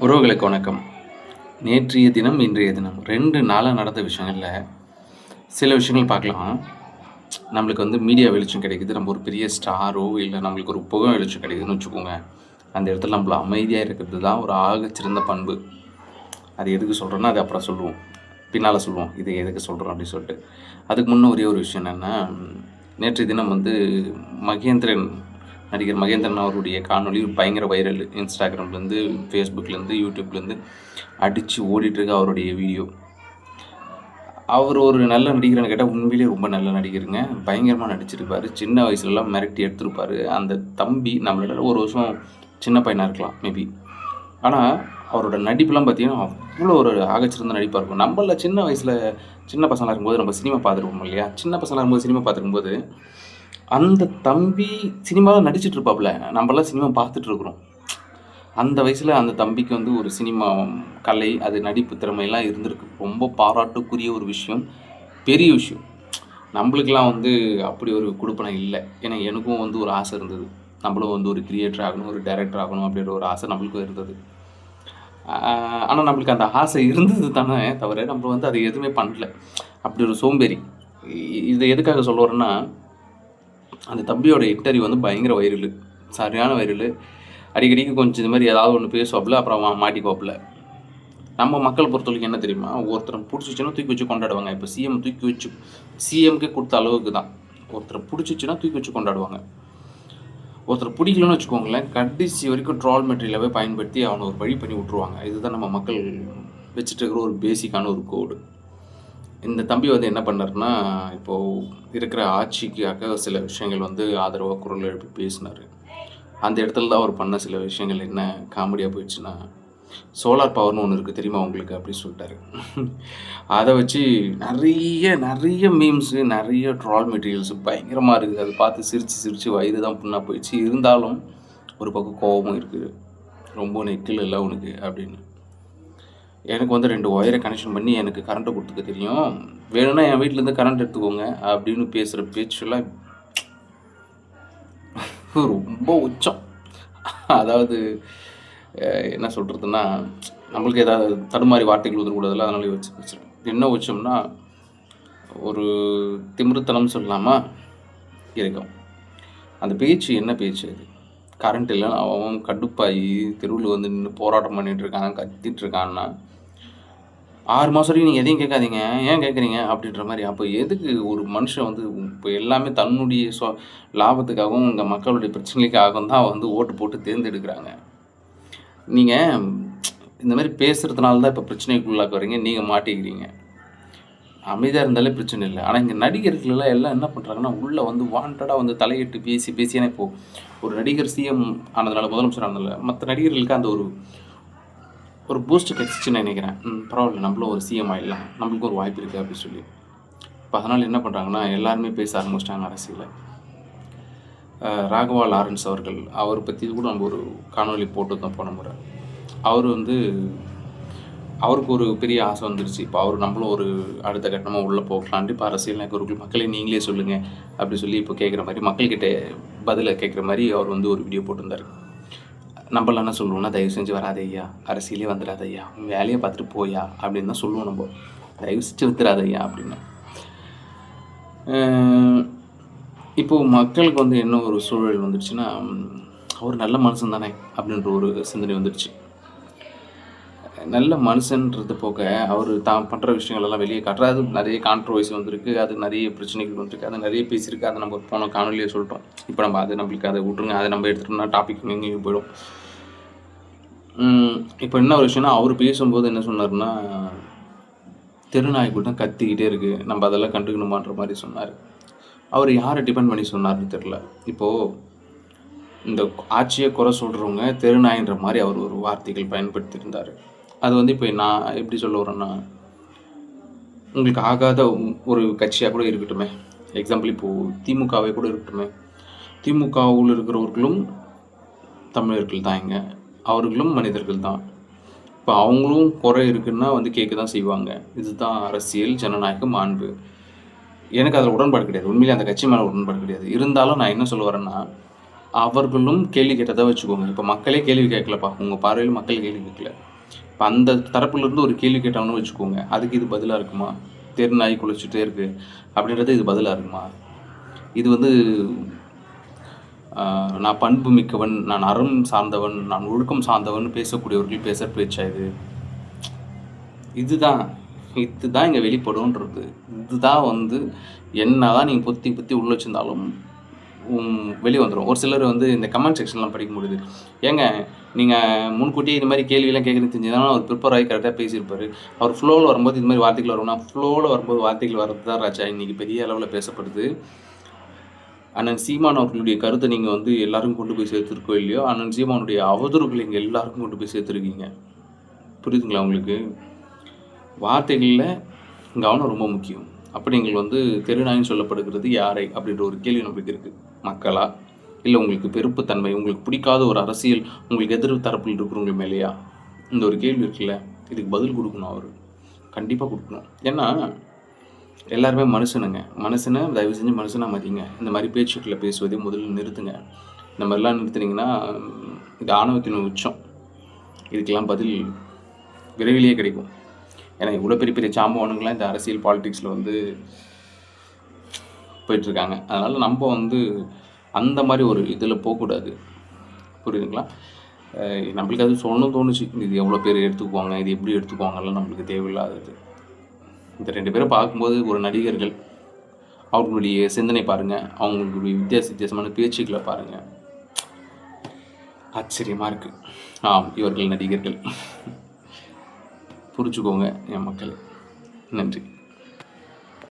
உறவுகளுக்கு வணக்கம். நேற்றைய தினம், இன்றைய தினம் 2 நாளா நடந்த விஷயங்கள்ல சில விஷயங்கள் பார்க்கலாம். நம்மளுக்கு மீடியா வெளிச்சம் கிடைக்குது. நம்ம ஒரு பெரிய ஸ்டாரோ, இல்ல நம்மளுக்கு ஒரு புகை வெளிச்சம் கிடைக்குதுன்னு வச்சுக்கோங்க. அந்த இடத்துல நம்மள அமைதியா இருக்கிறது தான் ஒரு ஆகச்சிறந்த பண்பு. அது எதுக்கு சொல்கிறேன்னா, அது அப்புறம் சொல்லுவோம். பின்னால சொல்லுவோம். இது எதுக்கு சொல்கிறோம் அப்படின்னு சொல்லிட்டு. அதுக்கு முன்ன ஒரே ஒரு விஷயம் என்னென்னா, நேற்றைய தினம் மகேந்திரன் நடிகர் மகேந்திரன் அவருடைய காணொளி பயங்கர வைரல். இன்ஸ்டாகிராம்லேருந்து, ஃபேஸ்புக்லேருந்து, யூடியூப்லேருந்து அடித்து ஓடிட்டுருக்கு அவருடைய வீடியோ. அவர் ஒரு நல்ல நடிகர்னு கேட்டால் உண்மையிலேயே ரொம்ப நல்ல நடிகருங்க. பயங்கரமாக நடிச்சிருப்பார். சின்ன வயசுலலாம் மிரட்டி எடுத்திருப்பார். அந்த தம்பி நம்மளோட ஒரு வருஷம் சின்ன பையனாக இருக்கலாம் மேபி. ஆனால் அவரோட நடிப்புலாம் பார்த்தீங்கன்னா அவ்வளோ ஒரு ஆகச்சிறந்த நடிப்பாக இருக்கும். நம்மள சின்ன வயசில் சின்ன பசங்களாக இருக்கும்போது நம்ம சினிமா பார்த்துருப்போம் இல்லையா? சின்ன பசங்களாக இருக்கும்போது சினிமா பார்த்துருக்கும்போது அந்த தம்பி சினிமாவில் நடிச்சிட்டு இருப்பாப்புல. நம்மளாம் சினிமா பார்த்துட்டு இருக்கிறோம். அந்த வயசில் அந்த தம்பிக்கு ஒரு சினிமா கலை, அது நடிப்பு திறமையெல்லாம் இருந்திருக்கு. ரொம்ப பாராட்டுக்குரிய ஒரு விஷயம், பெரிய விஷயம். நம்மளுக்கெல்லாம் அப்படி ஒரு குடுப்பனை இல்லை. ஏன்னா எனக்கும் ஒரு ஆசை இருந்தது. நம்மளும் ஒரு கிரியேட்டர் ஆகணும், ஒரு டைரக்டர் ஆகணும் அப்படின்ற ஒரு ஆசை நம்மளுக்கும் இருந்தது. ஆனால் நம்மளுக்கு அந்த ஆசை இருந்தது தானே தவிர நம்ம அதை எதுவுமே பண்ணல. அப்படி ஒரு சோம்பேறி. இதை எதுக்காக சொல்ல வரேன்னா, அந்த தம்பியோட இன்டர்வியூ பயங்கர வைரலு, சரியான வைரலு. அடிக்கடிக்கு கொஞ்சம் இது மாதிரி ஏதாவது ஒன்று பேசுவாப்புல, அப்புறம் மாட்டிக்குவாப்புல. நம்ம மக்கள் பொறுத்த வரைக்கும் என்ன தெரியுமா, ஒருத்தரை பிடிச்சிச்சுன்னா தூக்கி வச்சு கொண்டாடுவாங்க. இப்போ சிஎம்கே கொடுத்த அளவுக்கு தான். ஒருத்தரை பிடிச்சிச்சுன்னா தூக்கி வச்சு கொண்டாடுவாங்க. ஒருத்தர் பிடிக்கலன்னு வச்சுக்கோங்களேன், கடைசி வரைக்கும் ட்ரால் மெட்டீரியலாகவே பயன்படுத்தி அவனை ஒரு வழி பண்ணி விட்ருவாங்க. இதுதான் நம்ம மக்கள் வச்சுட்டு இருக்கிற ஒரு பேசிக்கான ஒரு கோடு. இந்த தம்பி என்ன பண்ணாருன்னா, இப்போது இருக்கிற ஆட்சிக்காக சில விஷயங்கள் ஆதரவாக குரல் எழுப்பி பேசினார். அந்த இடத்துல தான் அவர் பண்ண சில விஷயங்கள் என்ன காமெடியாக போயிடுச்சுன்னா, சோலார் பவர்னு ஒன்று இருக்குது தெரியுமா உங்களுக்கு அப்படின்னு சொல்லிட்டாரு. அதை வச்சு நிறைய மீம்ஸு, நிறைய ட்ரால் மெட்டீரியல்ஸு பயங்கரமாக இருக்குது. அதை பார்த்து சிரித்து வயது தான் புண்ணாக போயிடுச்சு. இருந்தாலும் ஒரு பக்கம் கோபமும் இருக்குது. ரொம்ப நெக்கில் இல்லை உனக்கு அப்படின்னு. எனக்கு 2 ஒயரை கனெக்ஷன் பண்ணி எனக்கு கரண்ட்டை கொடுத்துக்க தெரியும், வேணும்னா என் வீட்டிலேருந்து கரண்ட் எடுத்துக்கோங்க அப்படின்னு பேசுகிற பேச்செல்லாம் ரொம்ப உச்சம். அதாவது என்ன சொல்கிறதுன்னா, நம்மளுக்கு ஏதாவது தடுமாறி வார்த்தைகள் உதறக்கூடாதுல்ல, அதனால வச்சுருக்கேன். என்ன உச்சம்னா, ஒரு திமிருத்தனம் சொல்லாமா இருக்கும். அந்த பேச்சு என்ன பேச்சு அது? கரண்ட் இல்லைன்னு அவன் கடுப்பாகி தெருவில் நின்று போராட்டம் பண்ணிகிட்ருக்கான், கத்திட்டுருக்கான்னா, 6 மாதம் வரைக்கும் நீங்கள் எதையும் கேட்காதீங்க, ஏன் கேட்குறீங்க அப்படின்ற மாதிரி. அப்போ எதுக்கு ஒரு மனுஷன் இப்போ எல்லாமே தன்னுடைய லாபத்துக்காகவும் இந்த மக்களுடைய பிரச்சனைக்காகவும் தான் ஓட்டு போட்டு தேர்ந்தெடுக்கிறாங்க. நீங்கள் இந்த மாதிரி பேசுகிறதுனால தான் இப்போ பிரச்சனைக்குள்ளாக்க வரீங்க, நீங்கள் மாட்டிக்கிறீங்க. அமைதியாக இருந்தாலே பிரச்சனை இல்லை. ஆனால் இங்கே நடிகர்களெல்லாம் எல்லாம் என்ன பண்ணுறாங்கன்னா, உள்ளே வாண்டடாக தலையிட்டு பேசி ஏன்னா இப்போது ஒரு நடிகர் சிஎம் ஆனதுனால, முதலமைச்சர் ஆனதுனால மற்ற நடிகர்களுக்கு அந்த ஒரு பூஸ்ட் கிடச்சிச்சுன்னு நினைக்கிறேன். பரவாயில்ல, நம்மளும் ஒரு சிஎம் ஆகிடலாம், நம்மளுக்கும் ஒரு வாய்ப்பு இருக்குது அப்படின்னு சொல்லி. இப்போ அதனால் என்ன பண்ணுறாங்கன்னா, எல்லாருமே பேச ஆரம்பிச்சிட்டாங்க அரசியலை. ராகவா லாரன்ஸ் அவர்கள், அவர் பற்றி கூட நம்ம ஒரு காணொலி போட்டு தான் போன முறை. அவர் அவருக்கு ஒரு பெரிய ஆசை வந்துருச்சு. இப்போ நம்மளும் ஒரு அடுத்த கட்டமாக உள்ளே போகலான்ட்டு இப்போ அரசியல் நகர்கள் மக்களே நீங்களே சொல்லுங்கள் அப்படி சொல்லி இப்போ கேட்குற மாதிரி, மக்கள்கிட்ட பதிலை கேட்குற மாதிரி அவர் ஒரு வீடியோ போட்டிருந்தார். நம்மளாம் என்ன சொல்லுவோம்னா, தயவு செஞ்சு வராத ஐயா, அரசியலே வந்துடாத ஐயா, வேலையை பார்த்துட்டு போயா அப்படின்னு தான் சொல்லுவோம். நம்ம தயவு செஞ்சு வித்துறாத ஐயா அப்படின்னு. இப்போது மக்களுக்கு என்ன ஒரு சூழல் வந்துடுச்சுன்னா, அவர் நல்ல மனுஷன் தானே அப்படின்ற ஒரு சிந்தனை வந்துடுச்சு. நல்ல மனுஷன்றது போக அவர் தான் பண்ணுற விஷயங்களெல்லாம் வெளியே காட்டுறாரு. அது நிறைய கான்ட்ரவர்சி வந்திருக்கு, அது நிறைய பிரச்சனைகள் வந்துருக்கு, அதை நிறைய பேசியிருக்கு. அதை நம்ம போன காணொலியே சொல்லிட்டோம். இப்போ நம்ம நம்மளுக்கு அதை விட்ருங்க, அதை நம்ம எடுத்துட்டோம்னா டாபிக் எங்கேயும் போயிடும். இப்போ என்ன ஒரு விஷயம்னா, அவர் பேசும்போது என்ன சொன்னார்னா, தெருநாய்க்குள் கத்திக்கிட்டே இருக்குது, நம்ம அதெல்லாம் கண்டுக்கணுமான்ற மாதிரி சொன்னார். அவர் யாரை டிபெண்ட் பண்ணி சொன்னார்னு தெரில. இப்போது இந்த ஆட்சியை குறை சொல்கிறவங்க தெருநாயின்ற மாதிரி அவர் ஒரு வார்த்தைகள் பயன்படுத்தியிருந்தார். அது இப்போ நான் எப்படி சொல்ல வரேன்னா, உங்களுக்கு ஆகாத ஒரு கட்சியாக கூட இருக்கட்டுமே, எக்ஸாம்பிள் இப்போது திமுகவே கூட இருக்கட்டுமே, திமுகவில் இருக்கிறவர்களும் தமிழர்கள் தான், இங்கே அவர்களும் மனிதர்கள் தான். இப்போ அவங்களும் குறை இருக்குன்னா கேட்க தான் செய்வாங்க. இதுதான் அரசியல், ஜனநாயகம், மாண்பு. எனக்கு அதில் உடன்பாடு கிடையாது. உண்மையிலே அந்த கட்சி மேலே உடன்பாடு கிடையாது. இருந்தாலும் நான் என்ன சொல்ல வரேன்னா, அவர்களும் கேள்வி கேட்டதா வச்சுக்கோங்க. இப்போ மக்களே கேள்வி கேட்கலப்பா. உங்க பார்வையில மக்கள் கேள்வி கேட்கல. இப்ப அந்த தரப்புலருந்து ஒரு கேள்வி கேட்டாங்கன்னு வச்சுக்கோங்க. அதுக்கு இது பதிலா இருக்குமா? தெரு நாய் குலைச்சிட்டே இருக்கு அப்படின்றது இது பதிலா இருக்குமா? இது வந்து நான் பண்பு மிக்கவன், நான் அறம் சார்ந்தவன், நான் ஒழுக்கம் சார்ந்தவன் பேசக்கூடியவர்கள் பேசுற பேச்சா இது? இதுதான் இதுதான் இங்கே வெளிப்படுன்றது. இதுதான் வந்து என்னதான் நீங்கள் பொத்தி பொத்தி உள்ள வச்சிருந்தாலும் வெளியே வந்துடும். ஒரு சிலர் வந்து இந்த கமெண்ட் செக்ஷன்லாம் படிக்கும்பொழுது, ஏங்க நீங்கள் முன்கூட்டியே இது மாதிரி கேள்வியெல்லாம் கேட்குறது தெரிஞ்சுதானா அவர் ப்ரிப்பேர் ஆகி கரெக்டாக பேசியிருப்பார். அவர் ஃப்ளோவில் வரும்போது இது மாதிரி வார்த்தைகள் வரும்னா, ஃப்ளோவில் வரும்போது வார்த்தைகள் வர்றது தான் ராஜா இன்றைக்கி பெரிய அளவில் பேசப்படுது. அண்ணன் சீமான் அவர்களுடைய கருத்தை நீங்கள் வந்து எல்லாருக்கும் கொண்டு போய் சேர்த்துருக்கோ இல்லையோ, அண்ணன் சீமானுடைய அவதூறுகளை இங்கே எல்லாருக்கும் கொண்டு போய் சேர்த்துருக்கீங்க. புரியுதுங்களா உங்களுக்கு? வார்த்தைகளில் கவனம் ரொம்ப முக்கியம். அப்படி நீங்கள் வந்து தெருநாயின்னு சொல்லப்படுகிறது யாரை அப்படின்ற ஒரு கேள்வி நம்மளுக்கு இருக்குது. மக்களா, இல்லை உங்களுக்கு வெறுப்புத்தன்மை, உங்களுக்கு பிடிக்காத ஒரு அரசியல் உங்களுக்கு எதிர் தரப்பில் இருக்கிறவங்க மேலேயா? இந்த ஒரு கேள்வி இருக்குல்ல, இதுக்கு பதில் கொடுக்கணும். அவர் கண்டிப்பாக கொடுக்கணும். ஏன்னா எல்லாருமே மனுஷனுங்க. மனுஷனை தயவு செஞ்சு மனுஷனாக மதிங்க. இந்த மாதிரி பேச்சுக்களை பேசுவதை முதல்ல நிறுத்துங்க. இந்த மாதிரிலாம் நிறுத்துனீங்கன்னா இது ஆணவத்தின் உச்சம். இதுக்கெல்லாம் பதில் விரைவிலேயே கிடைக்கும். ஏன்னா இவ்வளோ பெரிய பெரிய சாம்பவனுங்களாம் இந்த அரசியல் பாலிடிக்ஸில் வந்து போயிட்டுருக்காங்க. அதனால் நம்ம வந்து அந்த மாதிரி ஒரு இதில் போகக்கூடாது. புரியுதுங்களா? நம்மளுக்கு அது சொல்லணும்னு தோணுச்சு. இது எவ்வளோ பேர் எடுத்துக்குவாங்க, இது எப்படி எடுத்துக்குவாங்கலாம் நம்மளுக்கு தேவையில்லாதது. இந்த 2 பேரை பார்க்கும்போது ஒரு நடிகர்கள், அவர்களுடைய சிந்தனை பாருங்கள், அவங்களுடைய வித்தியாசமான பேச்சுக்களை பாருங்கள், ஆச்சரியமாக இருக்குது. ஆம், இவர்கள் நடிகர்கள். புரிச்சுக்கோங்க என் மக்களே. நன்றி.